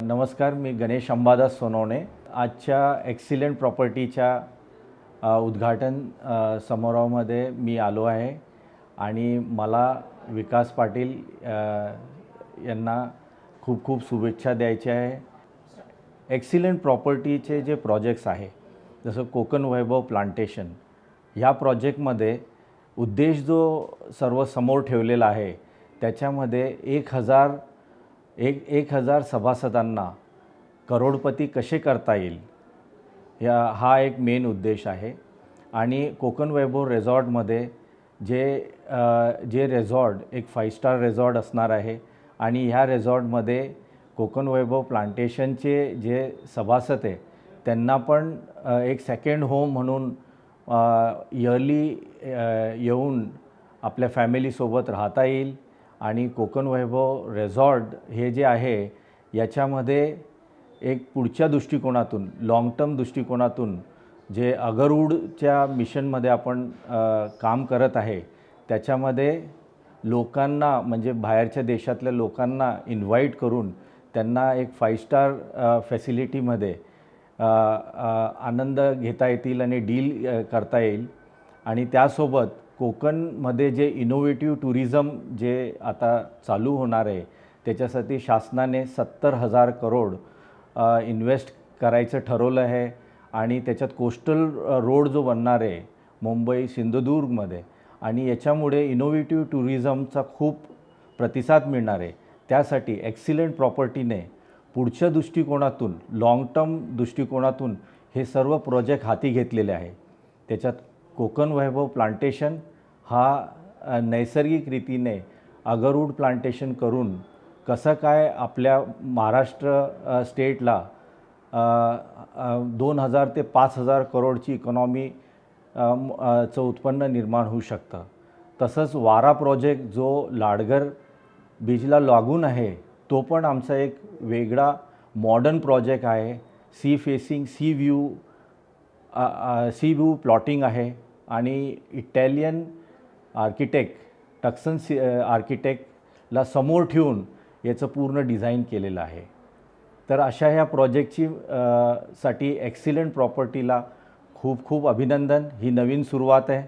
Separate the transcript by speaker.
Speaker 1: नमस्कार, मी गणेश अंबादास सोनवणे. आजच्या एक्सिलेंट प्रॉपर्टीच्या उद्घाटन समारोहामध्ये मी आलो आहे आणि मला विकास पाटील यांना खूप खूप शुभेच्छा द्यायच्या आहे. एक्सिलेंट प्रॉपर्टीचे जे प्रोजेक्ट्स आहे, जसं कोकण वैभव प्लांटेशन, ह्या प्रोजेक्टमध्ये उद्देश जो सर्व समोर ठेवलेला आहे त्याच्यामध्ये 1,000 सभासदांना करोडपती कसे करता येईल हा एक मेन उद्देश आहे. आणि कोकण वैभव रिसॉर्टमध्ये जे रिसॉर्ट एक 5 स्टार रिसॉर्ट असणार आहे आणि ह्या रिसॉर्टमध्ये कोकण वैभव प्लांटेशनचे जे सभासद आहे त्यांना पण एक सेकंड होम म्हणून इयरली येऊन आपल्या फॅमिलीसोबत राहता येईल. आणि कोकण वैभव रिसॉर्ट हे जे आहे याच्यामध्ये एक पुढच्या दृष्टिकोनातून लाँग टर्म दृष्टिकोनातून जे अगरवूडच्या मिशनमध्ये आपण काम करत आहे त्याच्यामध्ये लोकांना म्हणजे बाहेरच्या देशातल्या लोकांना इन्व्हाइट करून त्यांना एक 5 स्टार फॅसिलिटीमध्ये आनंद घेता येतील आणि डील करता येईल. आणि त्यासोबत कोकणमध्ये जे इनोव्हेटिव्ह टुरिझम जे आता चालू होणार आहे त्याच्यासाठी शासनाने 70,000 करोड इन्व्हेस्ट करायचं ठरवलं आहे. आणि त्याच्यात कोस्टल रोड जो बनणार आहे मुंबई सिंधुदुर्गमध्ये, आणि याच्यामुळे इनोव्हेटिव्ह टुरिझमचा खूप प्रतिसाद मिळणार आहे. त्यासाठी एक्सिलेंट प्रॉपर्टीने पुढच्या दृष्टिकोनातून लाँग टर्म दृष्टिकोनातून हे सर्व प्रोजेक्ट हाती घेतलेले आहे. त्याच्यात कोकण वैभव प्लांटेशन हा नैसर्गिक रीतीने अगरवूड प्लांटेशन करून कसं काय आपल्या महाराष्ट्र स्टेटला 2,000 ते 5,000 करोडची इकॉनॉमी चं उत्पन्न निर्माण होऊ शकतं. तसंच वारा प्रोजेक्ट जो लाडघर बीचला लागून आहे तो पण आमचा एक वेगळा मॉडर्न प्रोजेक्ट आहे. Sea facing C view plotting आहे आणि इटॅलियन आर्किटेक्ट टक्सन आर्किटेक्टला समोर ठेवून याचं पूर्ण डिझाईन केलेलं आहे. तर अशा ह्या प्रोजेक्टची साठी एक्सिलेंट प्रॉपर्टीला खूप खूप अभिनंदन. ही नवीन सुरुवात आहे.